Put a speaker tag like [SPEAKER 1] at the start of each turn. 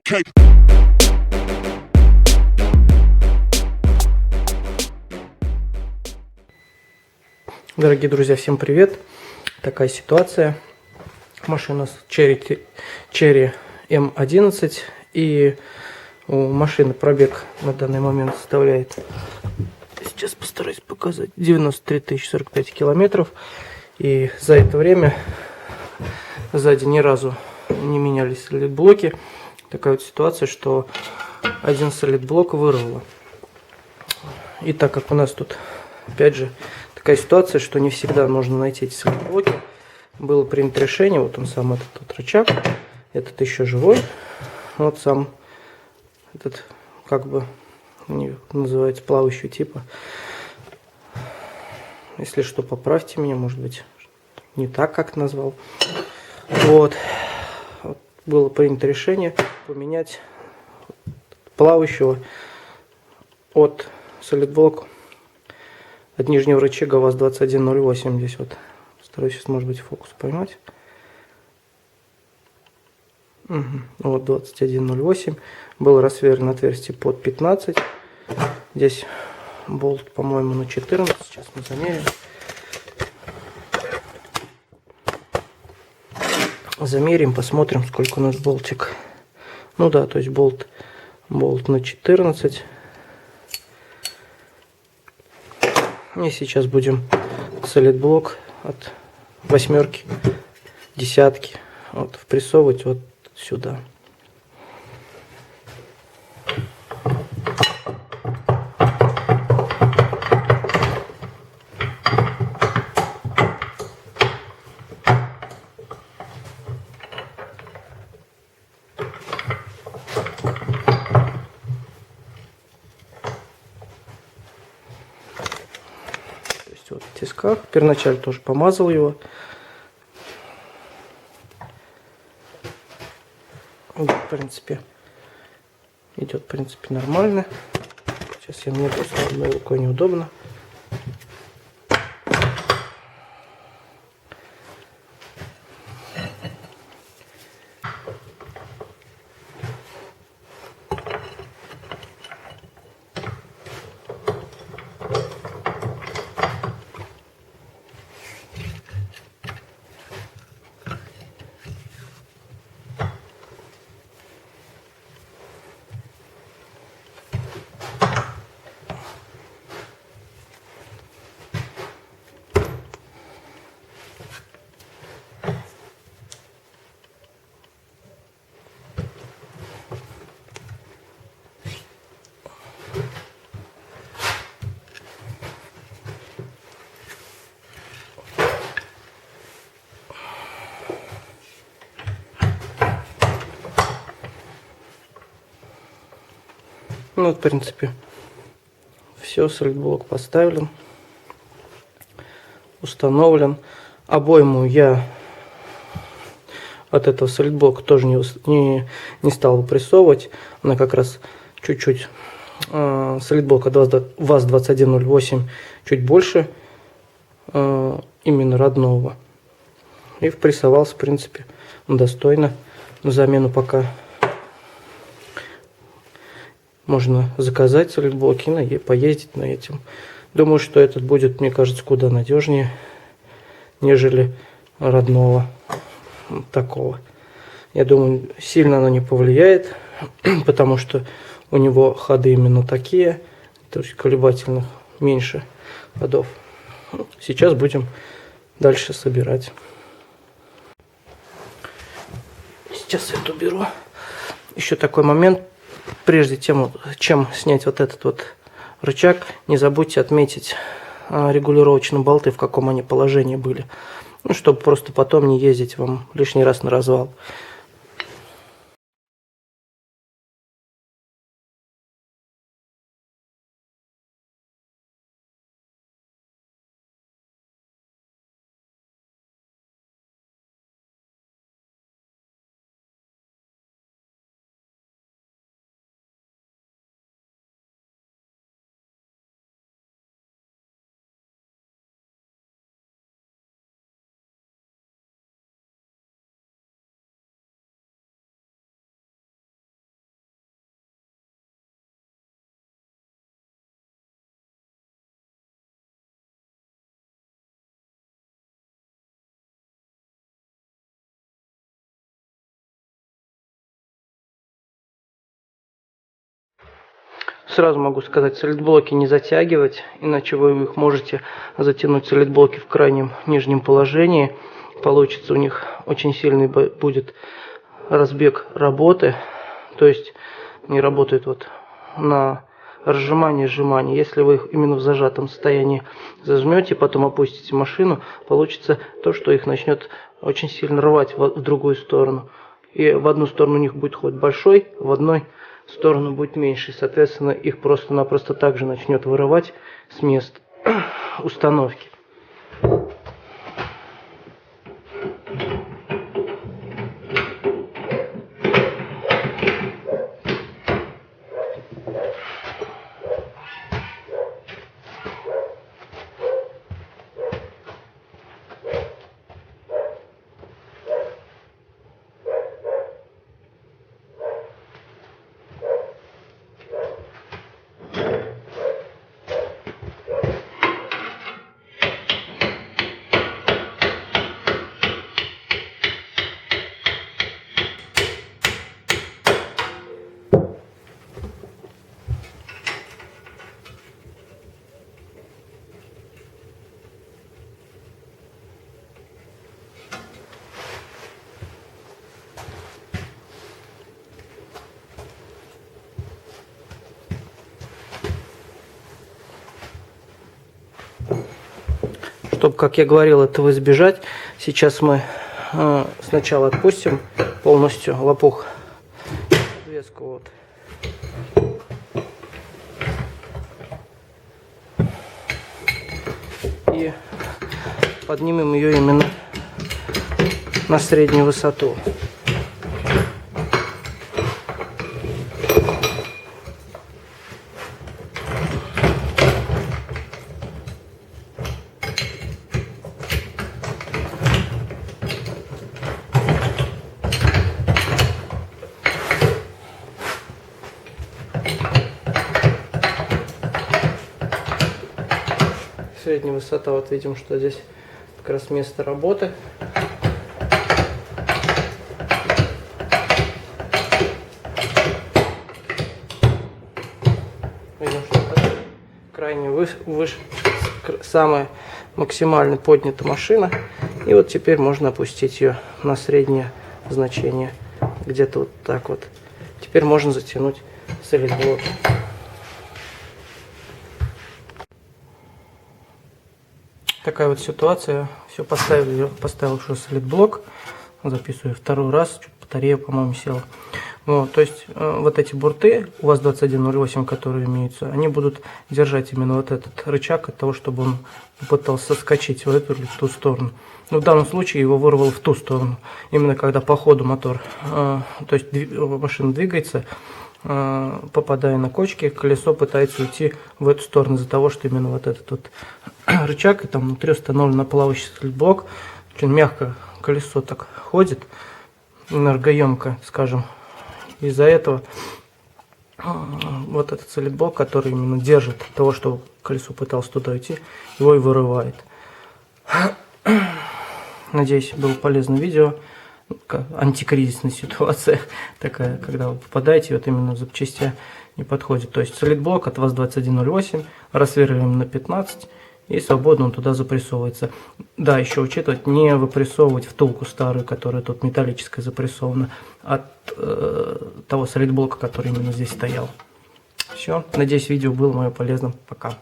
[SPEAKER 1] Okay.
[SPEAKER 2] Дорогие друзья, всем привет! Такая ситуация. Машина Cherry M11, и у машины пробег на данный момент составляет, сейчас постараюсь показать, 93 045 километров. И за это время сзади ни разу не менялись солидблоки. Такая вот ситуация, что один солидблок вырвало. И так как у нас тут, опять же, такая ситуация, что не всегда можно найти эти солидблоки, было принято решение, вот он сам этот вот рычаг, этот еще живой, вот сам этот, как бы, называется, плавающего типа. Если что, поправьте меня, может быть, не так, как назвал. Вот было принято решение поменять плавающего от солидблока, от нижнего рычага ВАЗ-2108. Здесь вот стараюсь сейчас, может быть, фокус поймать. Вот 2108. Было рассверлено отверстие под 15. Здесь болт, по-моему, на 14. Сейчас мы замерим. Замерим, посмотрим, сколько у нас болтик. Ну да, то есть болт на 14. И сейчас будем солидблок от восьмерки, десятки вот впрессовывать вот сюда. Вот в тисках. Первоначально тоже помазал его. В принципе, идет, в принципе, нормально. Сейчас мне просто одной рукой неудобно. Ну вот, в принципе, все, солидблок поставлен, установлен. Обойму я от этого солидблока тоже не стал выпрессовывать. Она как раз чуть-чуть, солидблок от ВАЗ-2108 чуть больше именно родного. И впрессовался, в принципе, достойно. На замену пока можно заказать солидблоки и поездить на этим. Думаю, что этот будет, мне кажется, куда надежнее, нежели родного такого. Я думаю, сильно оно не повлияет, потому что у него ходы именно такие, то есть колебательных меньше ходов. Сейчас будем дальше собирать. Сейчас это уберу. Еще такой момент. Прежде чем снять вот этот вот рычаг, не забудьте отметить регулировочные болты, в каком они положении были. Ну, чтобы просто потом не ездить вам лишний раз на развал. Сразу могу сказать, солидблоки не затягивать, иначе вы их можете затянуть солидблоки в крайнем нижнем положении. Получится у них очень сильный будет разбег работы, то есть не работает вот на разжимание, сжимание. Если вы их именно в зажатом состоянии зажмете, потом опустите машину, получится то, что их начнет очень сильно рвать в другую сторону. И в одну сторону у них будет ход большой, в одной сторону будет меньше. Соответственно, их просто-напросто также начнет вырывать с места установки. Чтобы, как я говорил, этого избежать, сейчас мы сначала отпустим полностью лопух, подвеску вот. И поднимем ее именно на среднюю высоту. Средняя высота, вот видим, что здесь как раз место работы. Видим, что это крайне самая максимально поднята машина. И вот теперь можно опустить ее на среднее значение, где-то вот так вот. Теперь можно затянуть солидблок. Такая вот ситуация. Все, поставил уже солидблок. Записываю второй раз. Батарея, по-моему, села. Вот, то есть вот эти бурты у вас 2108, которые имеются, они будут держать именно вот этот рычаг от того, чтобы он попытался соскочить в эту или в ту сторону. Но в данном случае его вырвало в ту сторону. Именно когда по ходу мотор, то есть машина двигается, попадая на кочки, колесо пытается уйти в эту сторону из-за того, что именно вот этот вот рычаг, и там внутри установлен на плавающий солидблок. Очень мягко колесо так ходит, энергоемко, скажем. Из-за этого вот этот солидблок, который именно держит того, что колесо пыталось туда уйти, его и вырывает. Надеюсь, было полезное видео. Антикризисная ситуация такая, когда вы попадаете, вот именно запчасти не подходит. То есть солидблок от вас 2108, рассверливаем на 15 и свободно он туда запрессовывается. Да, еще учитывать, не выпрессовывать втулку старую, которая тут металлическая запрессована, от того солидблока, который именно здесь стоял. Все, надеюсь, видео было мое полезным. Пока.